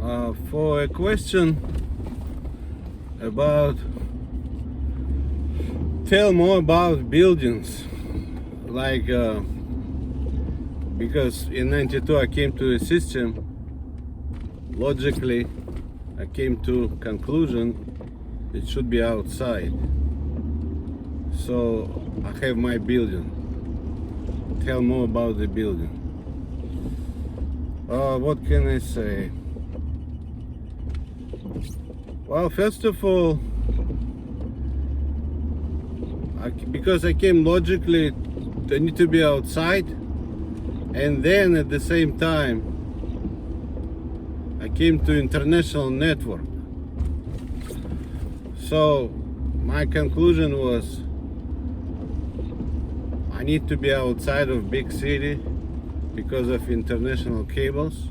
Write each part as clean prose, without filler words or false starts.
For a question about tell more about buildings, like because in '92 I came to a system. Logically, I came to conclusion it should be outside. So I have my building. Tell more about the building. What can I say? Well, first of all, because I came logically, I need to be outside, and then at the same time, I came to international network. So my conclusion was I need to be outside of big city because of international cables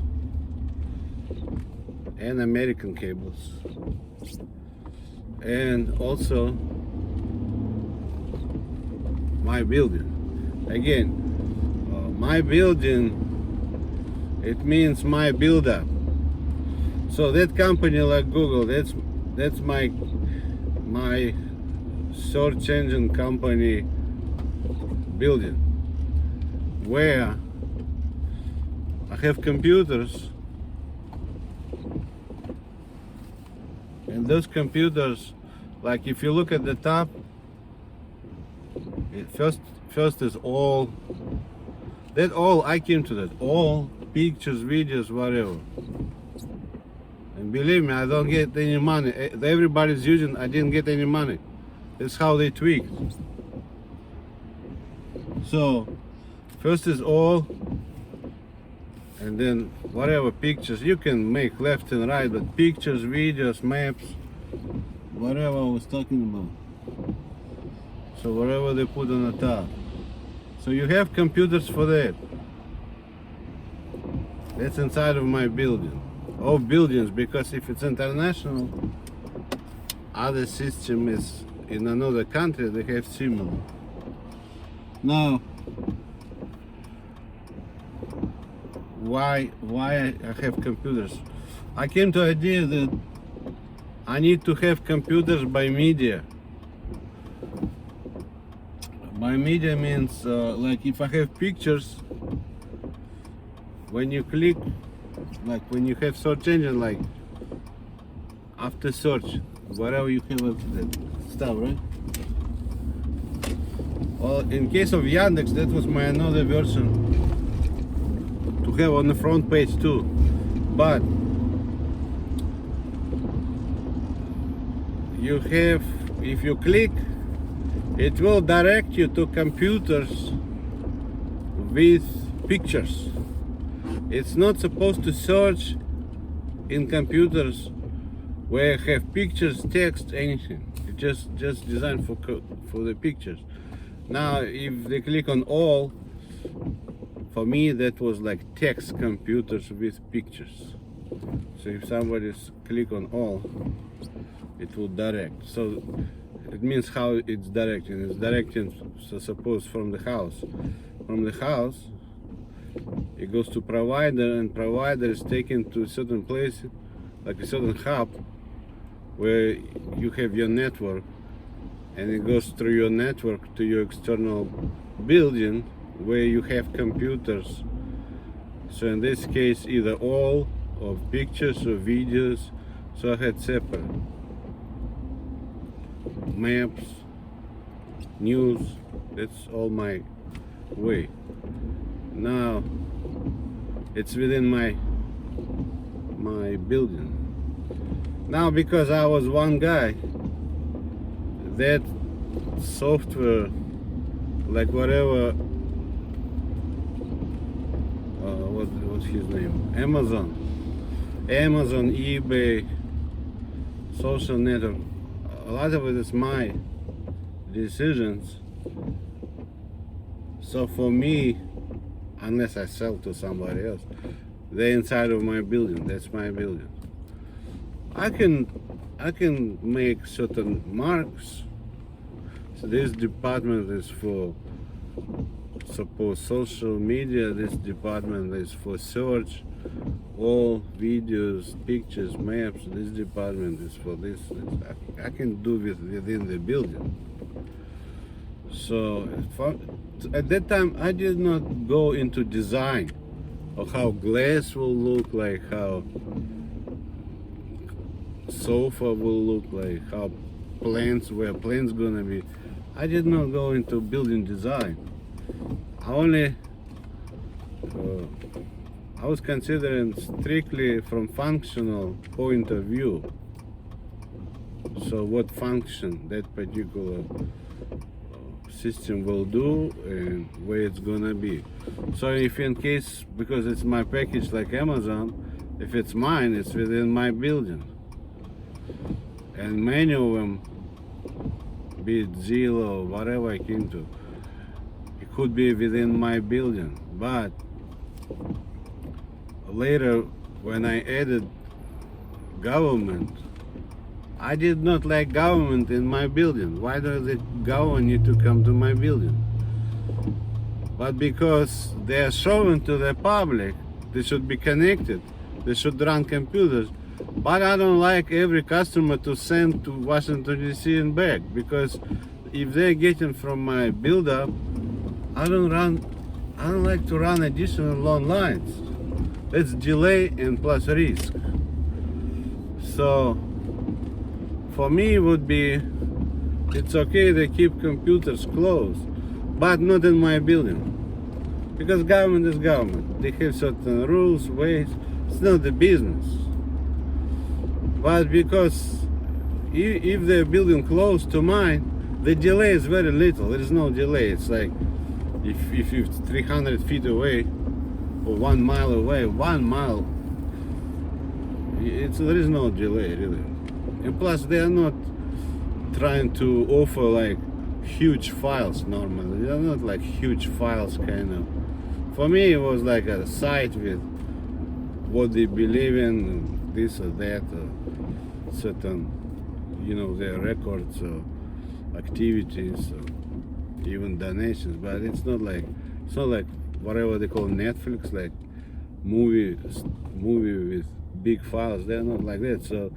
and American cables, and also my building. Again, my building, it means my builder. So that company like Google, that's my search engine company building, where I have computers, and those computers, like if you look at the top, first is all I came to that, all pictures, videos, whatever. And believe me, I don't get any money. Everybody's using, I didn't get any money. That's how they tweak. So first is all, and then whatever pictures you can make left and right, but pictures, videos, maps, whatever I was talking about. So whatever they put on the top. So you have computers for that. That's inside of my building. All buildings, because if it's international, other system is in another country, they have similar. Now, why I have computers? I came to the idea that I need to have computers by media. By media means like if I have pictures, when you click, like when you have search engine, like after search, whatever you have that stuff, right? Well, in case of Yandex, that was my another version to have on the front page too. But you have, if you click, it will direct you to computers with pictures. It's not supposed to search in computers where you have pictures, text, anything. It's just designed for the pictures. Now, if they click on all, for me that was like text computers with pictures. So if somebody click on all, it will direct. So it means how it's directing. It's directing, so suppose from the house. From the house, it goes to provider, and provider is taken to a certain place, like a certain hub, where you have your network, and it goes through your network to your external building where you have computers. So in this case, either all of pictures or videos, so I had separate maps, news, that's all my way. Now it's within my building. Now because I was one guy, that software, like whatever, what's his name, Amazon, eBay, social network, a lot of it is my decisions. So for me, unless I sell to somebody else, they're inside of my building. That's my building. I can make certain marks. So this department is for suppose social media. This department is for search, all videos, pictures, maps. This department is for this. I can do within the building. So at that time, I did not go into design of how glass will look like, how sofa will look like, how where plants gonna be. I did not go into building design. I only I was considering strictly from functional point of view. So what function that particular system will do and where it's gonna be. So if in case, because it's my package like Amazon, if it's mine, it's within my building. And many of them, be it Zillow, whatever I came to, it could be within my building. But later, when I added government, I did not like government in my building. Why does the government need to come to my building? But because they are showing to the public, they should be connected, they should run computers. But I don't like every customer to send to Washington DC and back, because if they're getting from my build-up, I don't like to run additional long lines. That's delay and plus risk. So for me, it would be, it's okay to keep computers closed, but not in my building. Because government is government. They have certain rules, ways. It's not the business. But because if they're building close to mine, the delay is very little. There is no delay. It's like if you're 300 feet away or 1 mile away, 1 mile, there is no delay really. And plus, they are not trying to offer like huge files normally. They are not like huge files kind of. For me, it was like a site with what they believe in, this or that, or certain, their records or activities, or even donations. But it's not like whatever they call Netflix, like movie with big files. They're not like that. So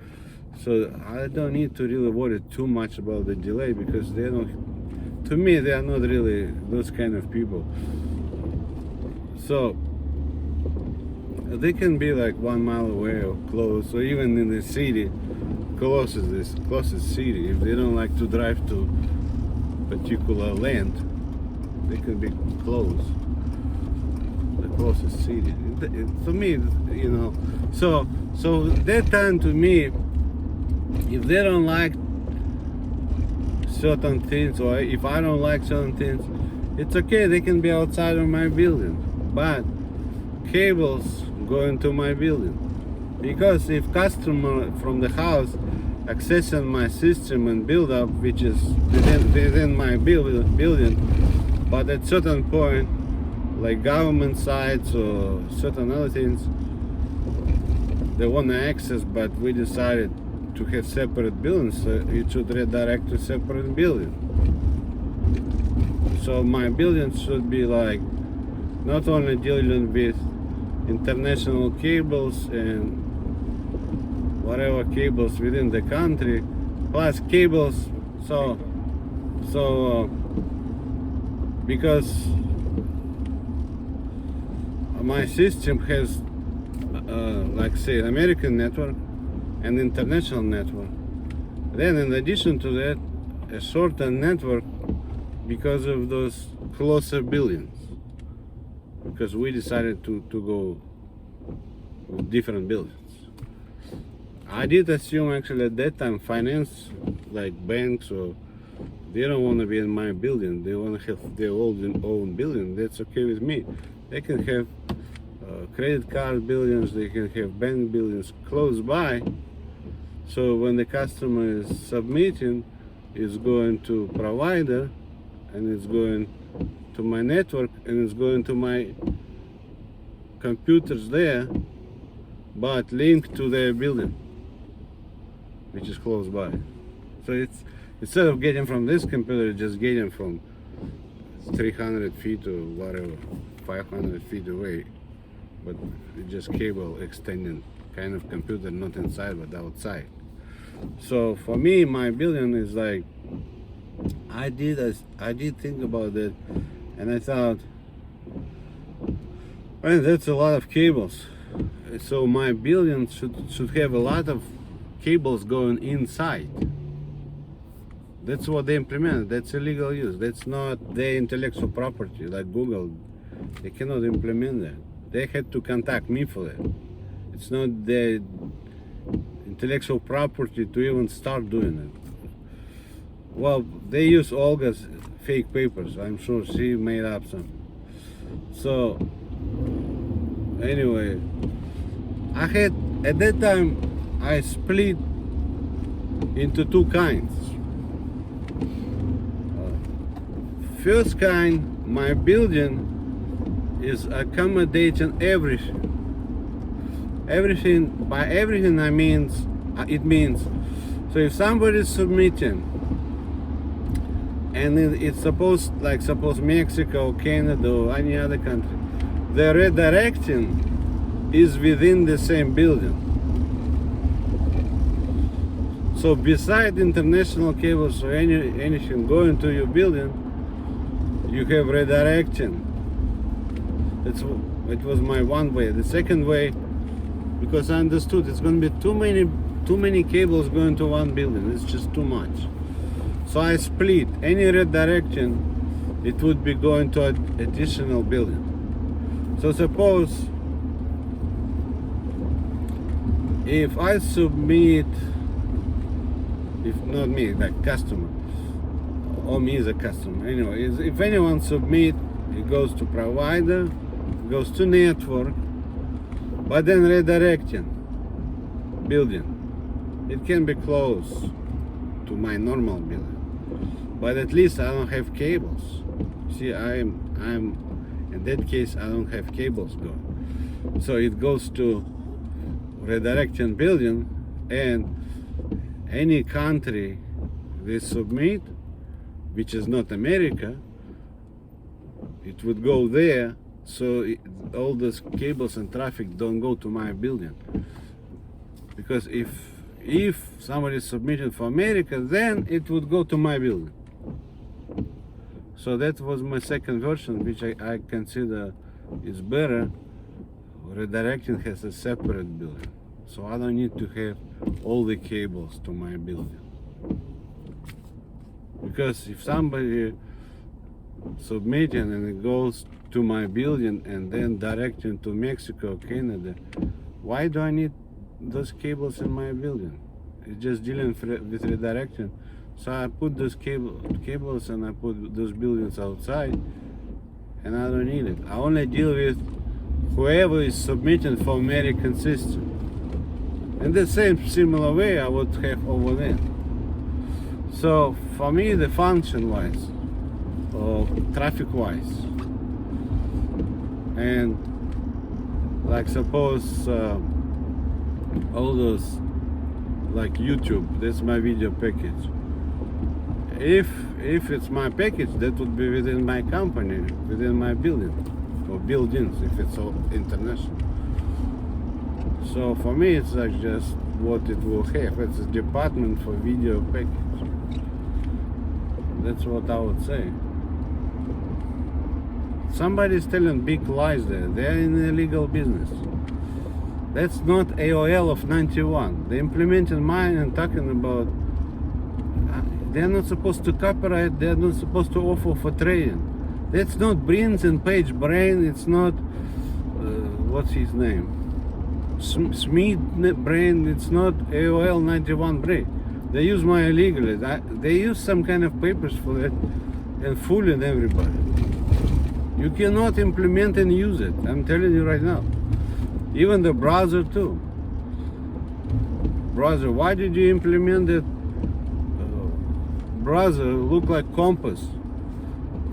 I don't need to really worry too much about the delay, because they don't. To me, they are not really those kind of people. So they can be like 1 mile away or close, or even in the city, closest city. If they don't like to drive to particular land, they can be close, the closest city. To me, So that time, to me, if they don't like certain things, or if I don't like certain things, it's okay. They can be outside of my building. But cables go into my building, because if customer from the house accessing my system and build up, which is within my building, but at certain point, like government sites or certain other things, they want to access, but we decided to have separate buildings, so it should redirect to separate building. So my building should be like not only dealing with international cables and whatever cables within the country, plus cables. So because my system has like say American network and international network. Then in addition to that, a shorter network because of those closer buildings. Because we decided to go with different buildings. I did assume actually at that time finance, like banks, or they don't want to be in my building. They want to have their own building. That's okay with me. They can have credit card buildings, they can have bank buildings close by. So when the customer is submitting, it's going to provider, and it's going to my network, and it's going to my computers there, but linked to their building, which is close by. So it's instead of getting from this computer, just getting from 300 feet or whatever, 500 feet away, but it's just cable extending, kind of computer not inside but outside. So for me, my building is like, I did think about it, and I thought, well, that's a lot of cables. So my building should have a lot of cables going inside. That's what they implemented. That's illegal use. That's not their intellectual property like Google. They cannot implement that. They had to contact me for that. It's not their intellectual property to even start doing it. Well, they use Olga's fake papers. I'm sure she made up some. So anyway, I had, at that time, I split into two kinds. First kind, my building is accommodating everything. Everything, by everything I means, it means, so if somebody is submitting, and it's supposed, like suppose Mexico, Canada, or any other country, the redirecting is within the same building. So beside international cables or anything going to your building, you have redirection. It was my one way. The second way, because I understood it's going to be too many cables going to one building. It's just too much. So I split. Any redirection, it would be going to an additional building. So suppose if I submit, if not me, like customer, or me as a customer, anyway, if anyone submit, it goes to provider, goes to network, but then redirecting building, it can be close to my normal building, but at least I don't have cables. See, I'm in that case I don't have cables going, so it goes to redirection building, and any country they submit, which is not America, it would go there, so all those cables and traffic don't go to my building. Because if somebody submitted for America, then it would go to my building. So that was my second version, which I consider is better. Redirecting has a separate building, so I don't need to have all the cables to my building. Because if somebody submitting and it goes to my building and then directing to Mexico, Canada, why do I need those cables in my building? It's just dealing with redirection. So I put those cables and I put those buildings outside, and I don't need it. I only deal with whoever is submitting for American system. In the same similar way I would have over there. So for me, the function wise or traffic wise, and like suppose all those like YouTube, that's my video package. If it's my package, that would be within my company, within my building or buildings, if it's all international. So for me, it's like just what it will have. It's a department for video package. That's what I would say. Somebody's telling big lies there. They're in illegal business. That's not AOL of 91. They implemented mine and talking about they're not supposed to copyright, they're not supposed to offer for trading. That's not Brains and Page Brain, it's not what's his name? Smith Brain, it's not AOL 91 Brain. They use my illegally. They use some kind of papers for it and fooling everybody. You cannot implement and use it. I'm telling you right now. Even the browser too. Browser, why did you implement it? Browser look like Compass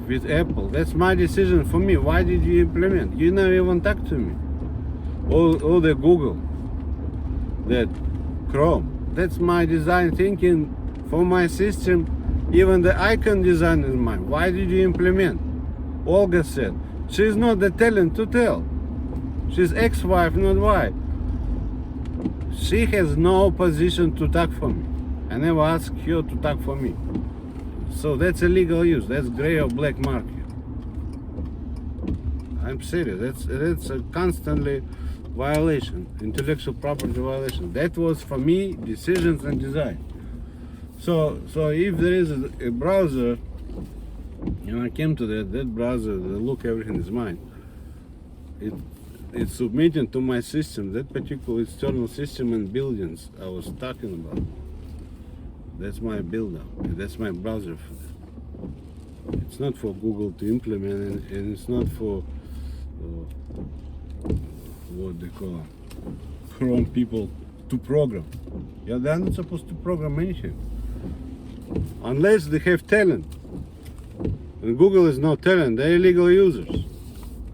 with Apple. That's my decision for me. Why did you implement? You never even talk to me. Or the Google, that Chrome. That's my design thinking for my system. Even the icon design is mine. Why did you implement? Olga said. She's not the talent to tell. She's ex-wife, not wife. She has no position to talk for me. I never asked her to talk for me. So that's illegal use. That's gray or black market. I'm serious. That's a constantly violation, intellectual property violation. That was for me decisions and design. So if there is a browser, and I came to that browser, the look everything is mine. It's submitting to my system, that particular external system and buildings I was talking about. That's my build-up. That's my browser for that. It's not for Google to implement, and it's not for what they call Chrome people to program. Yeah, they're not supposed to program anything unless they have talent. And Google is no talent. They're illegal users.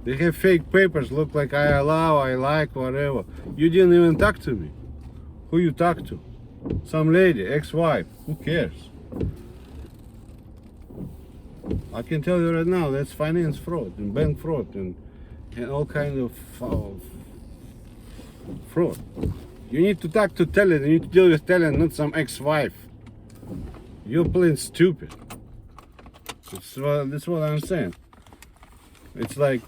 They have fake papers, look like I allow, I like, whatever. You didn't even talk to me. Who you talk to? Some lady, ex-wife. Who cares? I can tell you right now, that's finance fraud and bank fraud and all kind of fraud. You need to talk to talent. You need to deal with talent, not some ex-wife. You're plain stupid. That's what I'm saying. It's like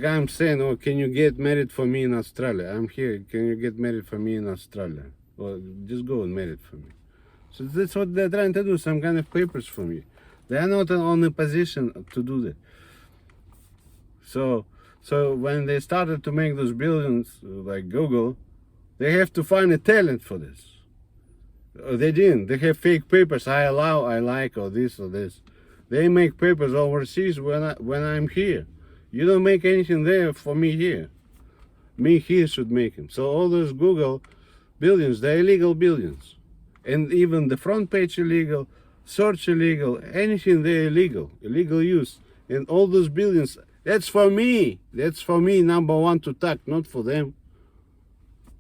I'm saying, oh, can you get married for me in Australia? I'm here. Can you get married for me in Australia? Well, just go and marry for me. So that's what they're trying to do, some kind of papers for me. They are not on a position to do that. So when they started to make those buildings like Google, they have to find a talent for this. They didn't. They have fake papers. I allow, I like, or this or this. They make papers overseas when I'm here. You don't make anything there for me here. Me here should make them. So all those Google buildings, they're illegal buildings. And even the front page illegal, search illegal, anything there illegal, illegal use. And all those buildings, that's for me. That's for me, number one, to talk, not for them.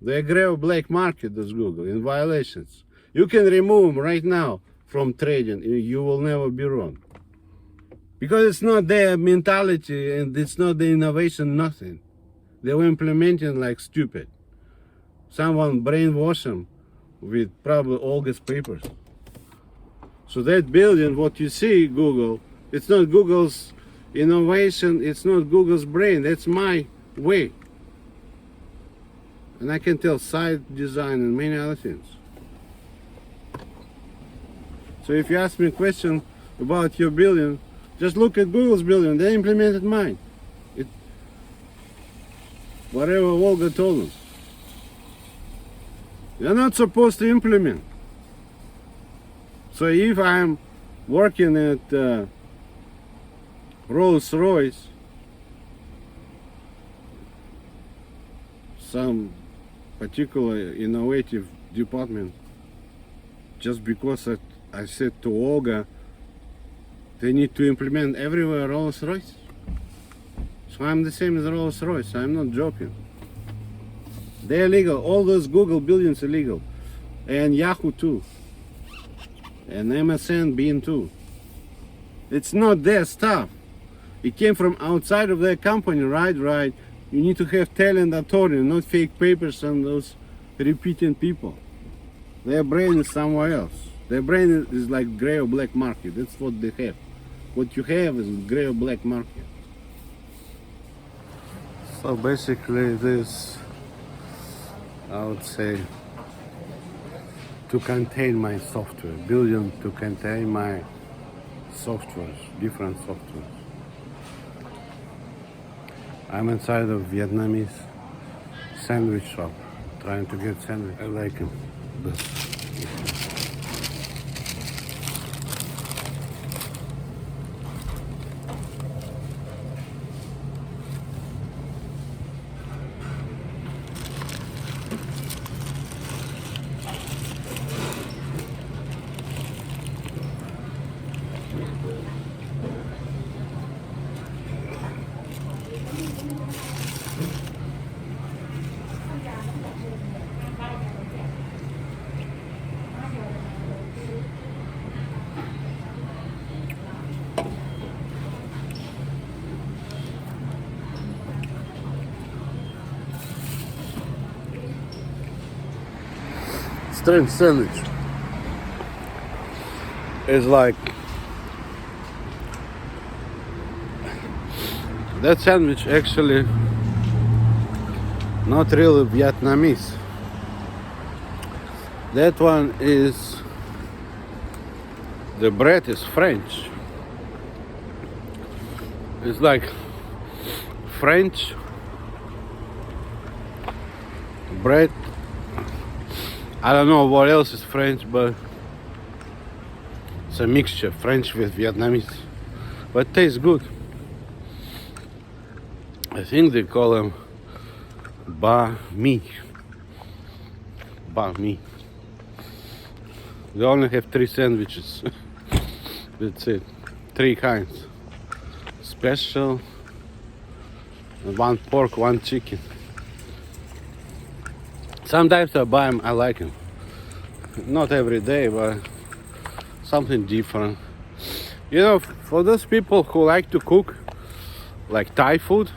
They agree with black market, those Google, in violations. You can remove them right now from trading. You will never be wrong. Because it's not their mentality and it's not the innovation, nothing. They were implementing like stupid. Someone brainwashed them with probably Olga's papers. So that building, what you see, Google, it's not Google's innovation, it's not Google's brain, that's my way. And I can tell site design and many other things. So if you ask me a question about your building, just look at Google's building. They implemented mine. Whatever Olga told us. You're not supposed to implement. So if I'm working at Rolls-Royce, some particular innovative department, just because I said to Olga, they need to implement everywhere Rolls-Royce. So I'm the same as Rolls-Royce. I'm not joking. They're illegal. All those Google buildings are illegal. And Yahoo too. And MSN Bean too. It's not their stuff. It came from outside of their company, right? You need to have talent authority, not fake papers and those repeating people. Their brain is somewhere else. Their brain is like gray or black market. That's what they have. What you have is gray or black market. So basically this, I would say, to contain my software, building to contain my softwares, different softwares. I'm inside of Vietnamese sandwich shop, trying to get sandwich. I like them. strange sandwich. It's like that sandwich actually not really Vietnamese. That one is, the bread is French. It's like French bread. I don't know what else is French, but it's a mixture, French with Vietnamese. But it tastes good. I think they call them banh mi. Banh mi. They only have 3 sandwiches. That's it. 3 kinds. Special, 1 pork, 1 chicken. Sometimes I buy them, I like them. Not every day, but something different. You know, for those people who like to cook, like Thai food,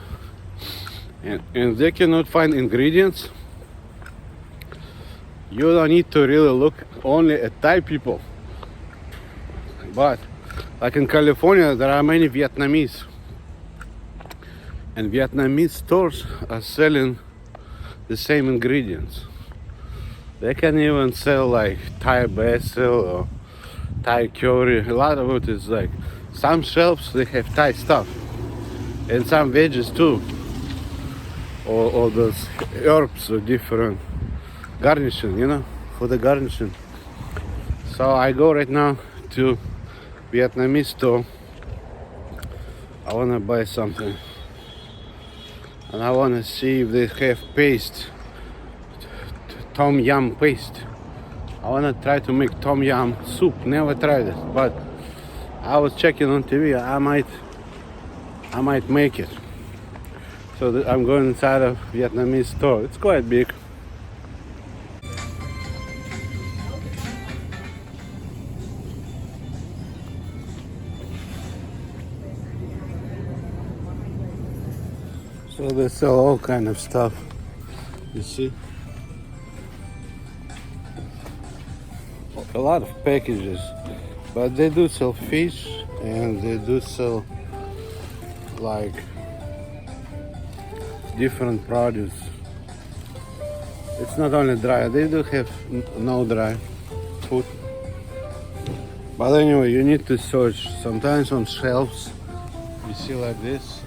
and they cannot find ingredients, you don't need to really look only at Thai people. But like in California, there are many Vietnamese, and Vietnamese stores are selling the same ingredients. They can even sell like Thai basil or Thai curry. A lot of it is like, some shelves they have Thai stuff, and some veggies too, or those herbs or different garnishing, you know, for the garnishing. So I go right now to Vietnamese store. I wanna buy something, and I wanna see if they have paste, tom yum paste. I wanna try to make tom yum soup. Never tried it, but I was checking on TV. I might make it. So I'm going inside a Vietnamese store. It's quite big. So they sell all kind of stuff, you see. A lot of packages, but they do sell fish, and they do sell like different produce. It's not only dry, they do have no dry food. But anyway, you need to search. Sometimes on shelves you see like this,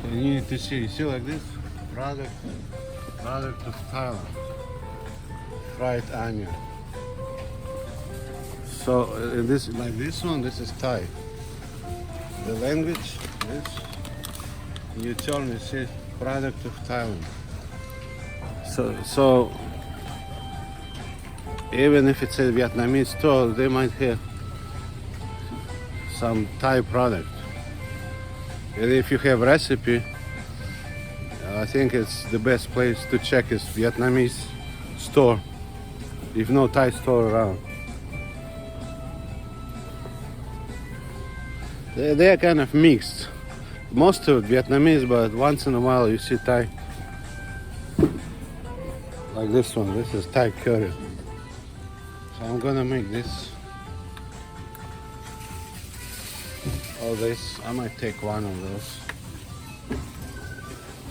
and you need to see, you see like this, product of Thailand, fried onion. So this, like this one, this is Thai. The language is, you tell me, see, product of Thailand. So even if it's a Vietnamese store, they might have some Thai product. And if you have recipe, I think it's the best place to check is Vietnamese store, if no Thai store around. They are kind of mixed. Most of it Vietnamese, but once in a while you see Thai. Like this one, this is Thai curry. So I'm gonna make this. All this, I might take one of those.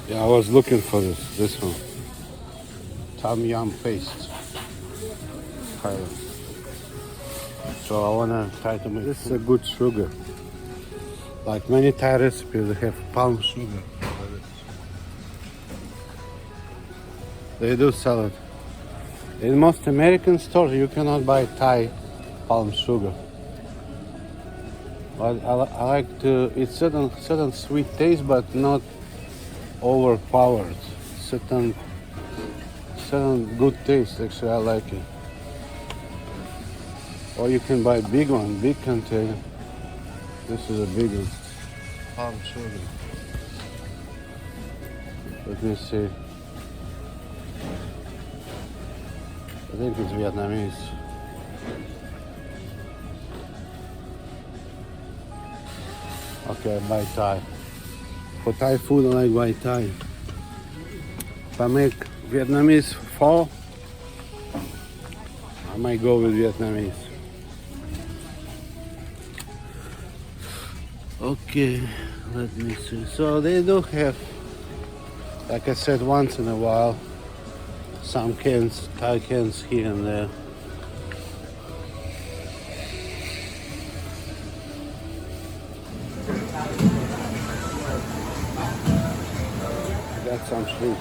Yeah, I was looking for this one. Tom yum paste. Thailand. So I wanna try to make this. Is a good sugar. Like many Thai recipes, they have palm sugar. They do sell it. In most American stores, you cannot buy Thai palm sugar. But I like to, it's certain sweet taste, but not overpowered. Certain good taste. Actually, I like it. Or you can buy big one, big container. This is a big one. Palm sugar. Let me see. I think it's Vietnamese. Okay, I buy Thai. For Thai food, I like buy Thai. If I make Vietnamese pho, I might go with Vietnamese. Okay, let me see. So they do have, like I said, once in a while, some cans, Thai cans here and there. Got some shrimp.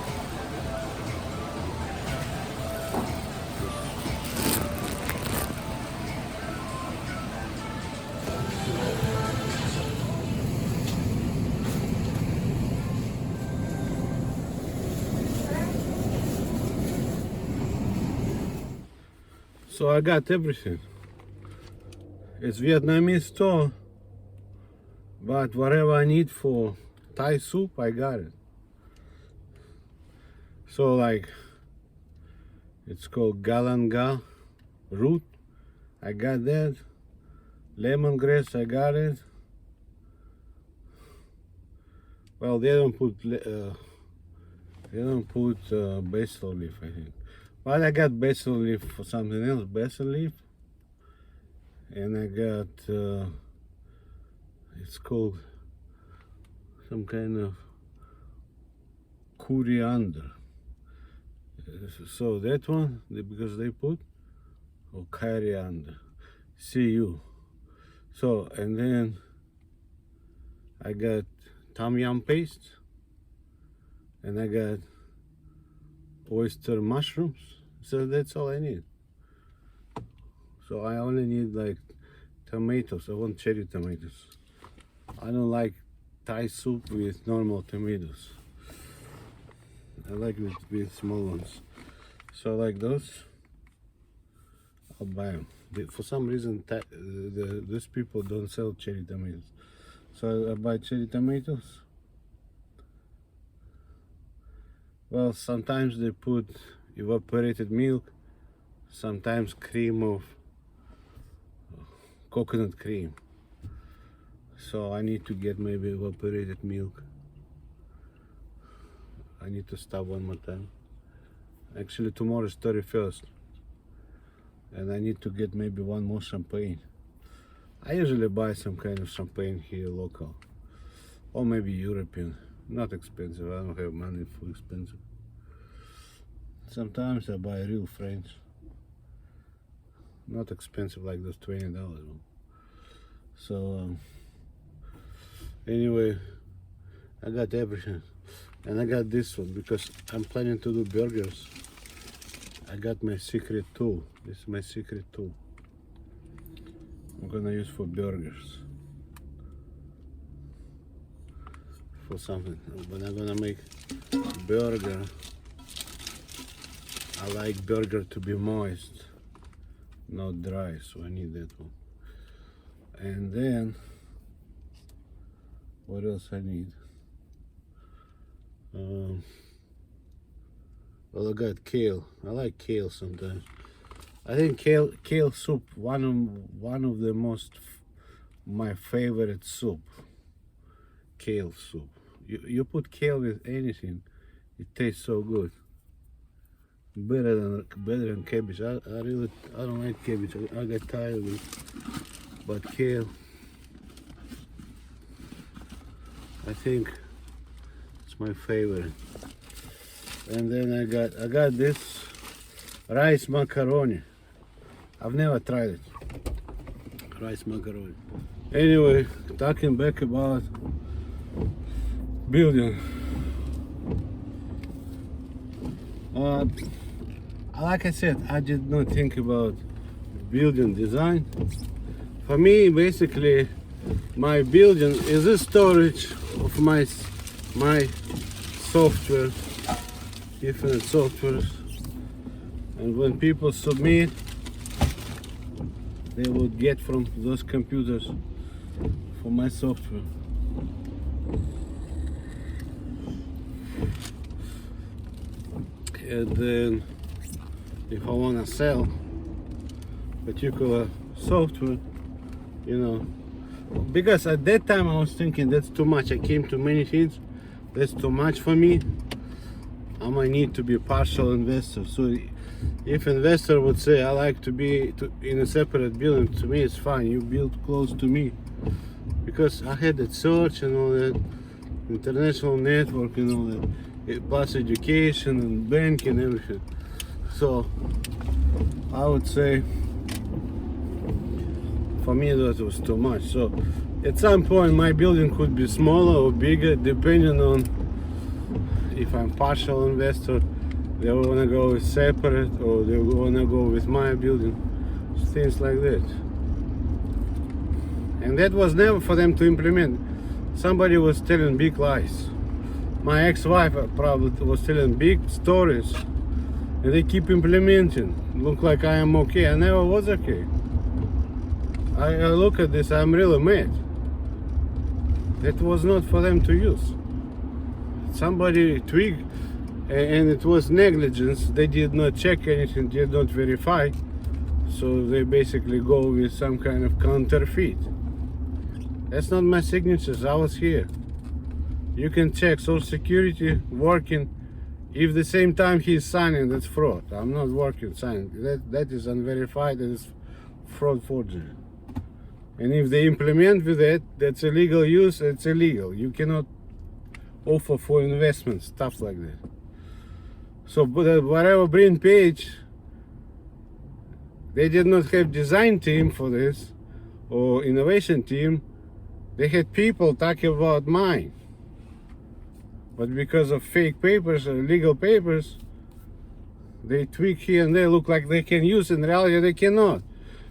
So I got everything. It's Vietnamese store, but whatever I need for Thai soup, I got it. So like, it's called galangal root. I got that. Lemongrass, I got it. Well, they don't put basil leaf, I think. But I got basil leaf for something else. Basil leaf, and I got it's called some kind of coriander. So that one, because they put coriander, CU. So, and then I got tom yum paste, and I got oyster mushrooms. So that's all I need. So I only need like tomatoes. I want cherry tomatoes. I don't like Thai soup with normal tomatoes. I like it with small ones. So like those, I'll buy them. For some reason, these people don't sell cherry tomatoes. So I buy cherry tomatoes. Well, sometimes they put evaporated milk, sometimes cream of coconut cream. So I need to get maybe evaporated milk. I need to stop one more time. Actually, tomorrow is 31st. And I need to get maybe one more champagne. I usually buy some kind of champagne here local. Or maybe European. Not expensive. I don't have money for expensive. Sometimes I buy real French. Not expensive like those $20. So anyway, I got everything. And I got this one because I'm planning to do burgers. I got my secret tool. This is my secret tool. I'm gonna use for burgers. For something. When I'm gonna make burger, I like burger to be moist, not dry, so I need that one. And then, what else I need? Well, I got kale. I like kale sometimes. I think kale soup one of the my favorite soup. Kale soup. You put kale with anything, it tastes so good. Better than cabbage. I don't like cabbage. I get tired of it. But kale, I think it's my favorite. And then I got this rice macaroni. I've never tried it. Rice macaroni. Anyway, talking back about building. Like I said, I did not think about building design. For me, basically, my building is a storage of my software, different softwares, and when people submit, they will get from those computers for my software. And then if I want to sell particular software, you know, because at that time I was thinking that's too much. I came to many things, that's too much for me. I I might need to be a partial investor. So if investor would say, I like to be in a separate building, to me it's fine. You build close to me. Because I had that search and all that, international network and all that, plus education and banking and everything. So I would say for me that was too much. So at some point my building could be smaller or bigger depending on if I'm partial investor, they wanna go with separate or they wanna go with my building, things like that. And that was never for them to implement. Somebody was telling big lies. My ex-wife probably was telling big stories and they keep implementing. Look like I am okay. I never was okay. I look at this, I'm really mad. That was not for them to use. Somebody tweaked and it was negligence. They did not check anything, did not verify. So they basically go with some kind of counterfeit. That's not my signatures, I was here. You can check Social Security working. If the same time he's signing, that's fraud. I'm not working signing. That is unverified, that is fraud forgery. And if they implement with that, that's illegal use, it's illegal. You cannot offer for investment, stuff like that. So whatever Brin Page, they did not have design team for this or innovation team. They had people talking about mine. But because of fake papers or illegal papers, they tweak here and there, look like they can use. In reality, they cannot.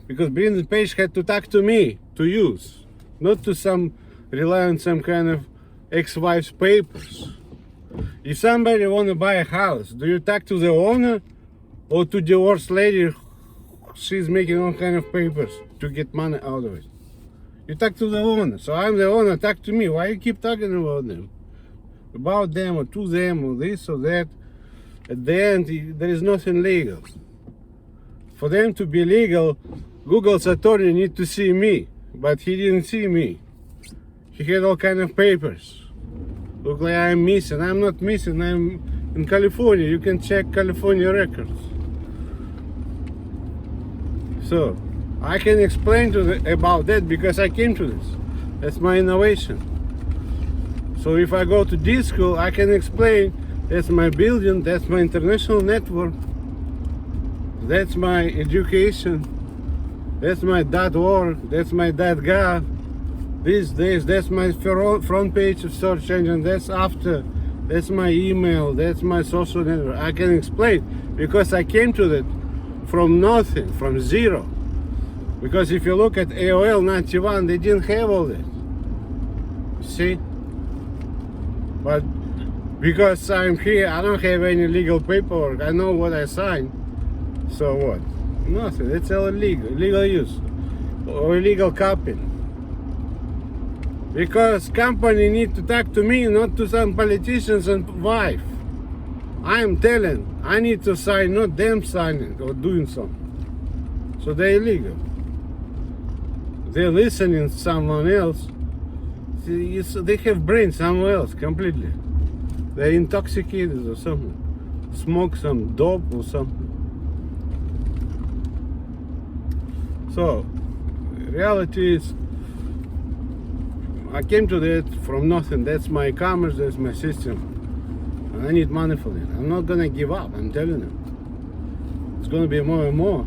Because Brin Page had to talk to me to use, not to rely on some kind of ex-wife's papers. If somebody want to buy a house, do you talk to the owner or to the divorced lady? She's making all kind of papers to get money out of it. You talk to the owner. So I'm the owner, talk to me. Why you keep talking about them? About them or to them or this or that. At the end, there is nothing legal. For them to be legal, Google's attorney need to see me, but he didn't see me. He had all kind of papers. Look like I'm missing. I'm not missing. I'm in California. You can check California records. So I can explain about that because I came to this. That's my innovation. So if I go to this school, I can explain that's my building, that's my international network, that's my education, that's my .org, that's my .gov. These days, that's my front page of search engine, that's after, that's my email, that's my social network. I can explain because I came to that from nothing, from zero. Because if you look at AOL 91, they didn't have all that. See? But because I'm here, I don't have any legal paperwork. I know what I signed. So what? Nothing. It's illegal use or illegal copying. Because company need to talk to me, not to some politicians and wife. I am telling, I need to sign, not them signing or doing something. So they're illegal. They're listening to someone else. See, they have brain somewhere else completely. They're intoxicated or something. Smoke some dope or something. So, reality is, I came to that from nothing. That's my commerce, that's my system. And I need money for it. I'm not gonna give up, I'm telling you. It's gonna be more and more.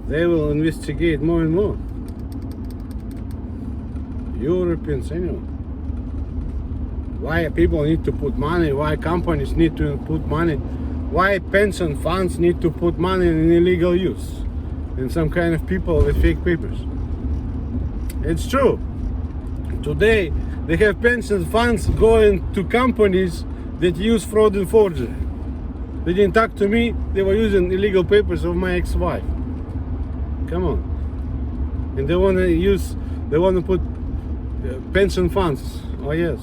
They will investigate more and more. Europeans, anyway. Why people need to put money, why companies need to put money, why pension funds need to put money in illegal use, in some kind of people with fake papers. It's true. Today, they have pension funds going to companies that use fraud and forgery. They didn't talk to me, they were using illegal papers of my ex-wife. Come on. And they want to put pension funds. Oh yes.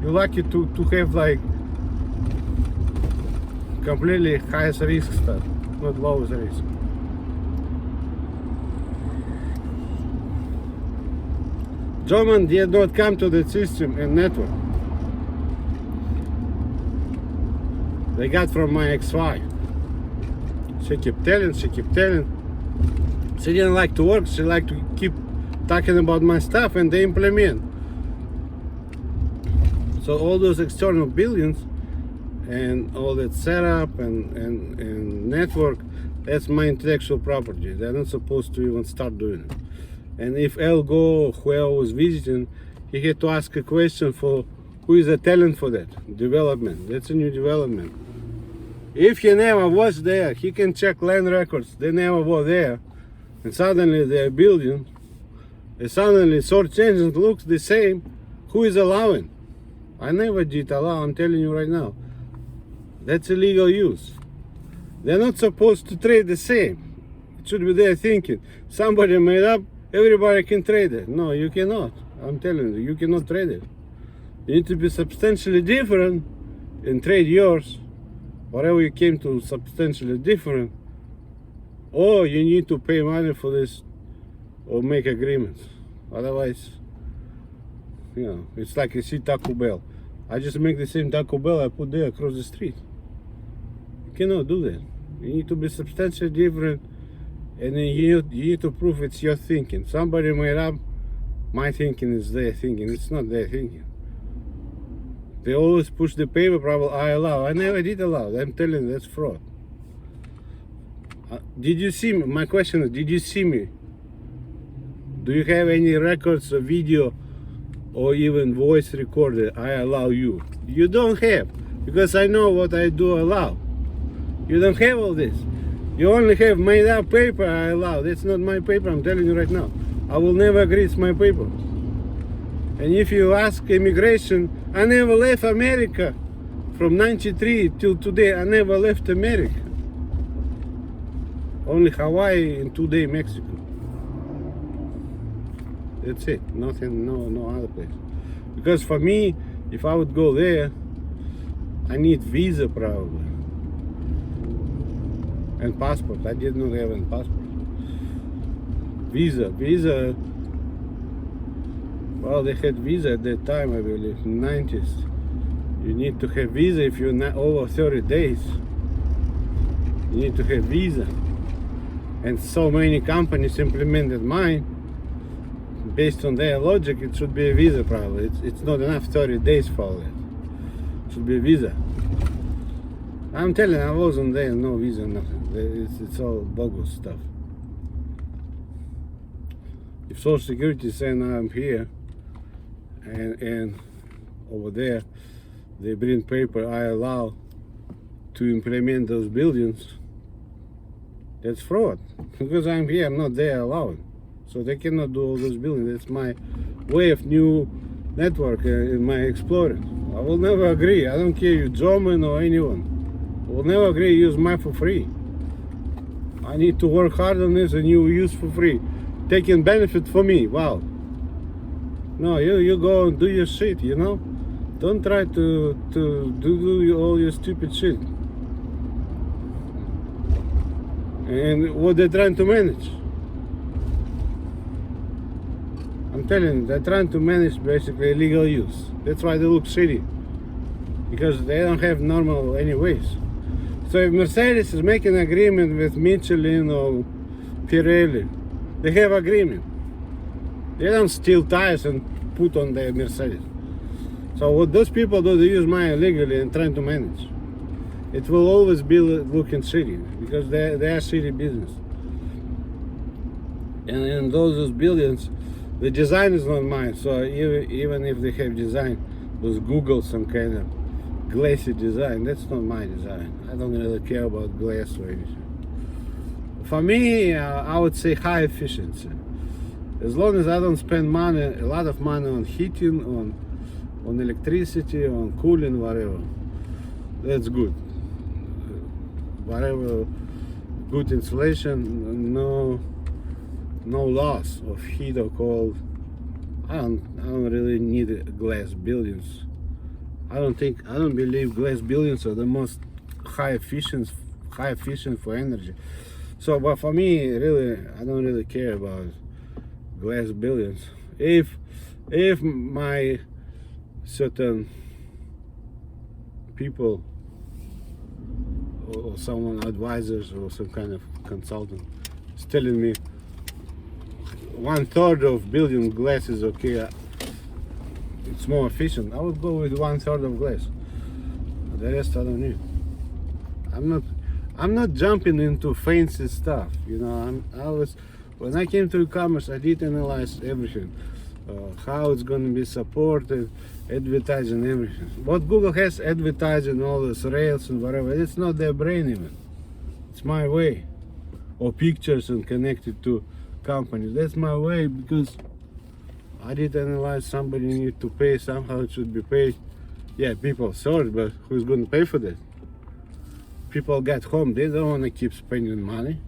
You're lucky to have like completely highest risk stuff, not lowest risk. German did not come to the system and network. they got from my ex-wife. She kept telling. She didn't like to work. She liked to keep talking about my stuff and they implement. So all those external buildings and all that setup and network, that's my intellectual property. They're not supposed to even start doing it. And if El Go, whoever was visiting, he had to ask a question for who is the talent for that development. That's a new development. If he never was there, he can check land records. They never were there. And suddenly they're building. And suddenly search engine looks the same. Who is allowing? I never did allow, I'm telling you right now. That's illegal use. They're not supposed to trade the same. It should be their thinking. Somebody made up, everybody can trade it. No, you cannot. I'm telling you, you cannot trade it. You need to be substantially different and trade yours. Whatever you came to substantially different. Or you need to pay money for this or make agreements. Otherwise, you know, it's like you see Taco Bell. I just make the same Taco Bell I put there across the street. You cannot do that. You need to be substantially different, and then you need to prove it's your thinking. Somebody made up, my thinking is their thinking. It's not their thinking. They always push the paper problem, I allow. I never did allow. I'm telling you, that's fraud. Did you see me? My question is, did you see me? Do you have any records or video or even voice recorded? I allow you. You don't have, because I know what I do allow. You don't have all this. You only have made up paper I allow. That's not my paper, I'm telling you right now. I will never agree it's my paper. And if you ask immigration, I never left America. From 93 till today, I never left America. Only Hawaii and today Mexico. That's it. Nothing, no other place. Because for me, if I would go there, I need visa probably. And passport. I did not have a passport. Visa. Well, they had visa at that time, I believe, in the 90s. You need to have visa if you're not over 30 days. You need to have visa. And so many companies implemented mine. Based on their logic, it should be a visa probably. It's not enough 30 days for that. It should be a visa. I'm telling you, I wasn't there, no visa, nothing. It's all bogus stuff. If Social Security saying I'm here and over there they bring paper I allow to implement those buildings, that's fraud. Because I'm here, I'm not there allowing. So they cannot do all those buildings. That's my way of new network in my exploring. I will never agree. I don't care you German or anyone. I will never agree to use mine for free. I need to work hard on this and you use for free. Taking benefit for me. Wow. No, you go and do your shit, you know? Don't try to do all your stupid shit. And what they're trying to manage. I'm telling you, they're trying to manage basically illegal use. That's why they look shitty. Because they don't have normal anyways. So if Mercedes is making an agreement with Michelin or Pirelli, they have agreement. They don't steal tires and put on their Mercedes. So what those people do, they use mine illegally and trying to manage. It will always be looking shitty because they are shitty business. And in those billions, the design is not mine. So even if they have design, was Google some kind of glassy design, that's not my design. I don't really care about glass or anything. For me, I would say high efficiency. As long as I don't spend money, a lot of money on heating, on electricity, on cooling, whatever, that's good. Whatever, good insulation, no loss of heat or cold. I don't really need glass buildings. I don't believe glass buildings are the most high efficient for energy. So, but for me, really, I don't really care about glass buildings. If my certain people or someone advisors or some kind of consultant is telling me 1/3 of building glass is okay, it's more efficient, I would go with 1/3 of glass. The rest I don't need. I'm not jumping into fancy stuff, you know. When I came to e-commerce, I did analyze everything, how it's going to be supported, advertising, everything. What Google has advertising, all this Rails and whatever, it's not their brain even. It's my way. Or pictures and connected to companies. That's my way, because I did analyze somebody need to pay, somehow it should be paid. Yeah, people search, but who's going to pay for that? People get home, they don't want to keep spending money.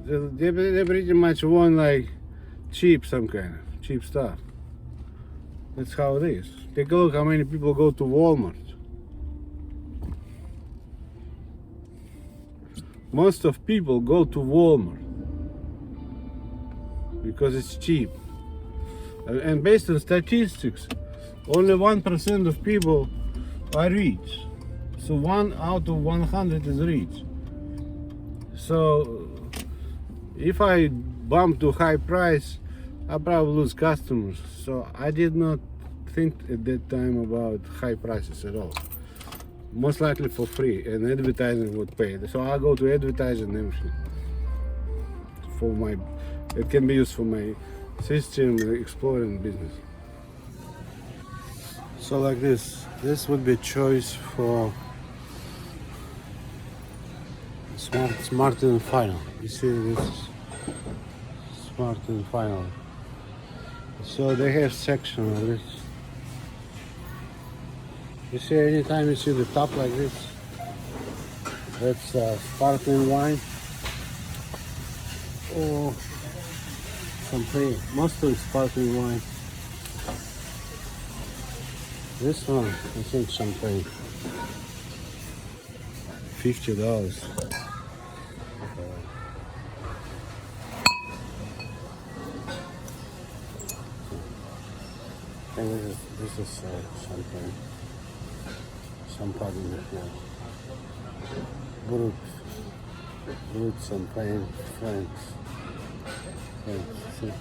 They pretty much want like some kind of cheap stuff. That's how it is. Take a look how many people go to Walmart. Most of people go to Walmart because it's cheap. And based on statistics, only 1% of people are rich. So 1 out of 100 is rich. So if I bump to high price, I probably lose customers. So I did not think at that time about high prices at all. Most likely for free, and advertising would pay. So I go to advertising and everything. It can be used for my system exploring business. So like this would be choice for Smart and Final. You see, this is Smart and Final. So they have section of this. You see, anytime you see the top like this, that's sparkling wine or champagne. Mostly sparkling wine. This one, I think champagne. $50. And this is champagne. Champagne, yeah. Brut champagne, French. See?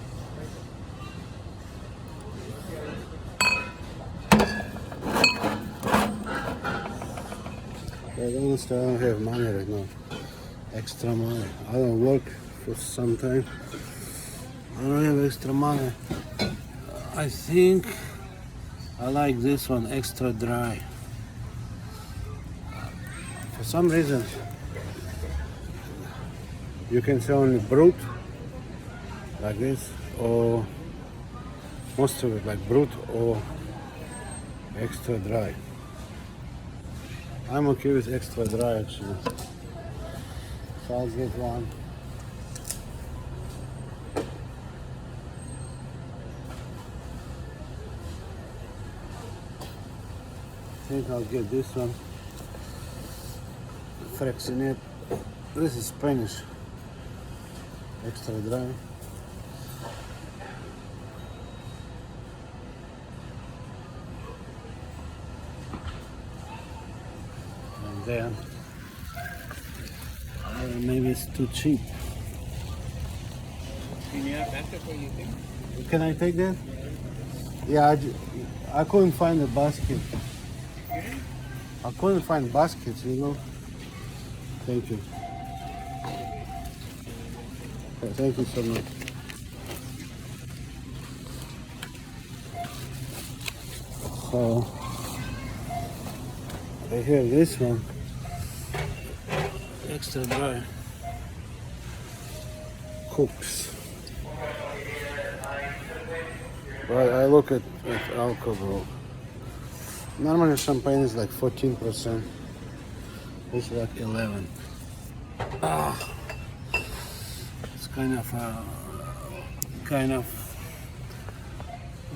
I don't have money right now. Extra money. I don't work for some time. I don't have extra money. I think I like this one, extra dry. For some reason, you can say only brut, like this, or most of it like brut or extra dry. I'm okay with extra dry actually. So I'll get one. I think I'll get this one. Freixenet. This is Spanish. Extra dry. And then maybe it's too cheap. Can I take that? Yeah, I couldn't find a basket. I couldn't find baskets, you know. Thank you. Thank you so much. So I have this one, extra dry. Cooks. But I look at alcohol. Normally champagne is like 14%. It's like 11. It's kind of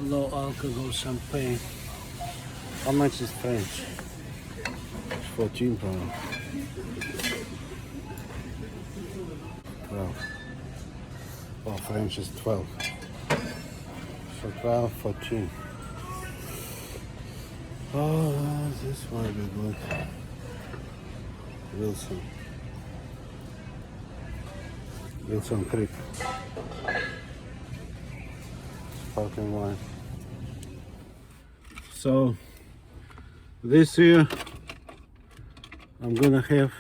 low alcohol champagne. How much is French? It's 14 pounds. 12. Oh, French is 12. So 12, 14. Oh, this might be good. Wilson Creek. Parking lot. So this year I'm gonna have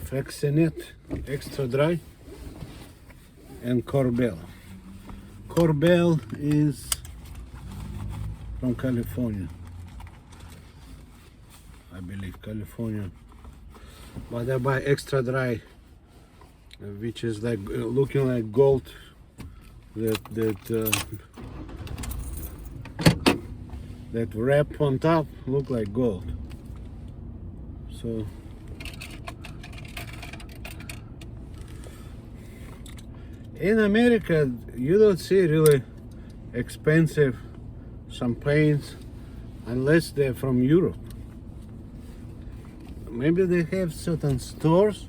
Frexenet Extra Dry and Corbel. Corbel is from California, I believe, California. But I buy Extra Dry, which is like looking like gold. That wrap on top look like gold. So in America you don't see really expensive champagnes unless they're from Europe. Maybe they have certain stores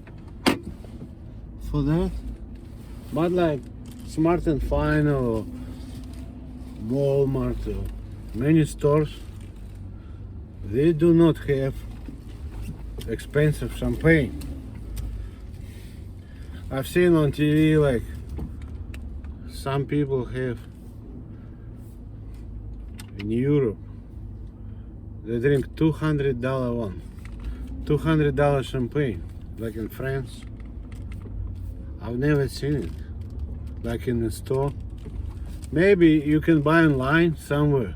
for that, but like Smart and Final or Walmart or many stores, they do not have expensive champagne. I've seen on TV like some people have in Europe, they drink $200 one, $200 champagne, like in France. I've never seen it, like in the store. Maybe you can buy online somewhere,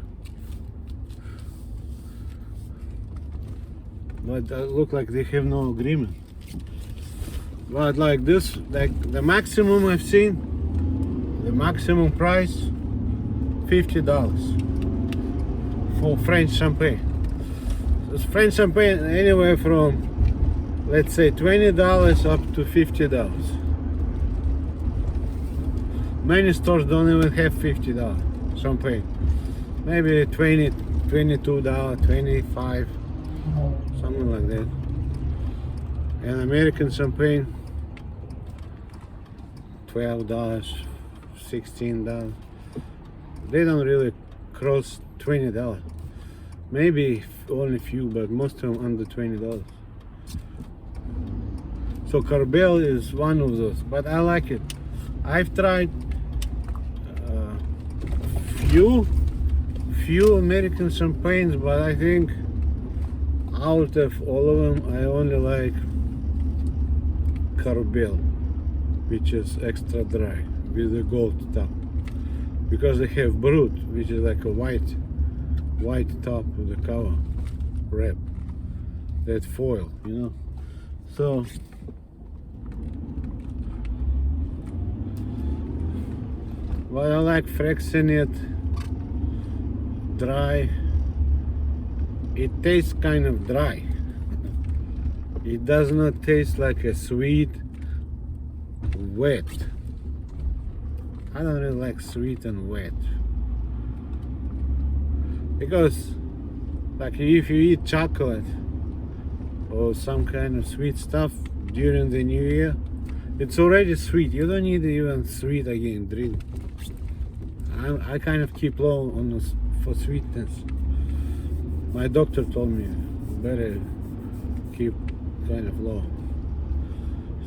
but it look like they have no agreement. But like this, like the maximum I've seen, the maximum price, $50 for French champagne. So French champagne anywhere from, let's say, $20 up to $50. Many stores don't even have $50 champagne. Maybe $20, $22, $25, something like that. And American champagne, $12, $16. They don't really cross $20. Maybe only few, but most of them under $20. So Corbel is one of those, but I like it. I've tried few American champagnes, but I think out of all of them I only like Corbel, which is extra dry with a gold top, because they have Brut, which is like a white top with the cover wrap, that foil, you know. So but I like Frexenet dry. It tastes kind of dry. It does not taste like a sweet wet. I don't really like sweet and wet, because like if you eat chocolate or some kind of sweet stuff during the New Year, it's already sweet. You don't need even sweet again drink. I kind of keep low on this for sweetness. My doctor told me better keep kind of low.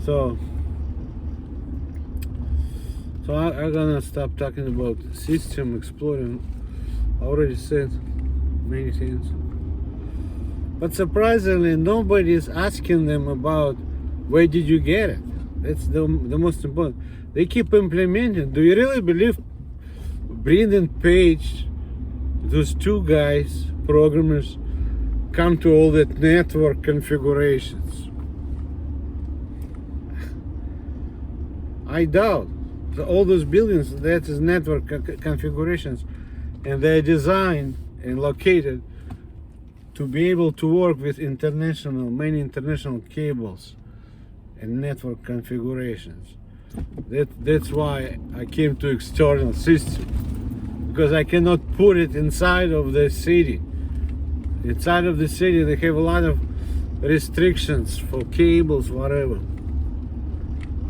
So I'm gonna stop talking about system exploring. I already said many things. But surprisingly, nobody is asking them about where did you get it. That's the most important. They keep implementing. Do you really believe Brendan Page, those two guys, programmers, come to all that network configurations? I doubt. All those buildings, that is network configurations, and they're designed and located to be able to work with many international cables and network configurations. That's why I came to external system, because I cannot put it inside of the city. Inside of the city they have a lot of restrictions for cables, whatever.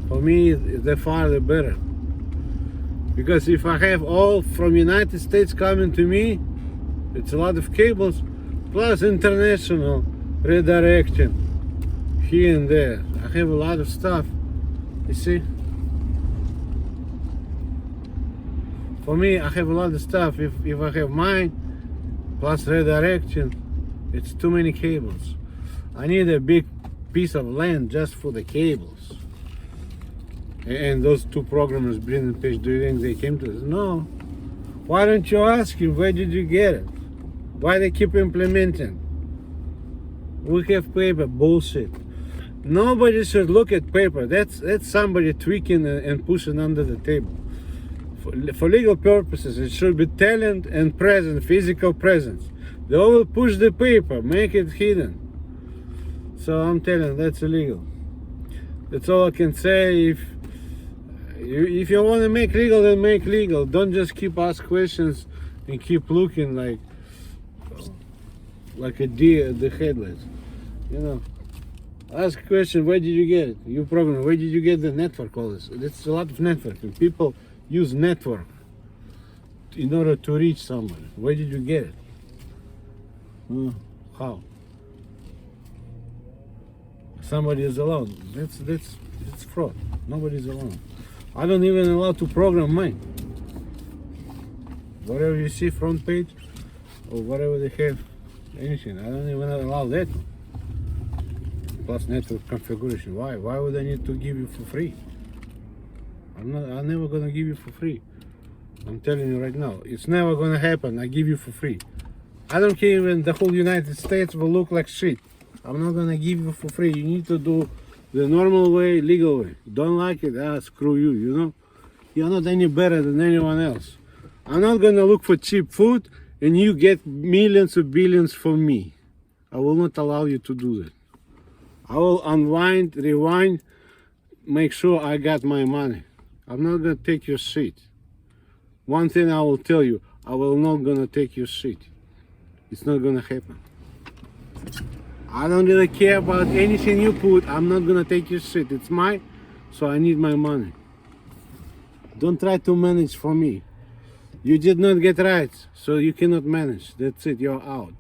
For me, the farther the better. Because if I have all from United States coming to me, it's a lot of cables, plus international redirecting. here and there. I have a lot of stuff, you see. For me, I have a lot of stuff. If I have mine plus redirection, it's too many cables. I need a big piece of land just for the cables. And those two programmers, Brendan Page, do you think they came to us? No. Why don't you ask him, where did you get it? Why they keep implementing? We have paper, bullshit. Nobody should look at paper. That's somebody tweaking and pushing under the table. For legal purposes, it should be talent and presence, physical presence. They all push the paper, make it hidden. So I'm telling, that's illegal. That's all I can say. If you want to make legal, then make legal. Don't just keep asking questions and keep looking like a deer at the headlights. You know, ask a question, where did you get it? You program, where did you get the network, all this? It's a lot of networking. People use network in order to reach somebody. Where did you get it? How? Somebody is alone. It's fraud. Nobody's alone. I don't even allow to program mine. Whatever you see front page or whatever they have, anything, I don't even allow that. Plus network configuration. Why? Why would I need to give you for free? I'm never gonna give you for free. I'm telling you right now, it's never gonna happen. I give you for free. I don't care even the whole United States will look like shit. I'm not gonna give you for free. You need to do the normal way, legal way. Don't like it? Screw you, you know? You're not any better than anyone else. I'm not gonna look for cheap food and you get millions or billions from me. I will not allow you to do that. I will unwind, rewind, make sure I got my money. I'm not gonna take your shit. One thing I will tell you, I will not gonna take your shit. It's not gonna happen. I don't really care about anything you put. I'm not gonna take your shit. It's mine, so I need my money. Don't try to manage for me. You did not get rights, so you cannot manage. That's it, you're out.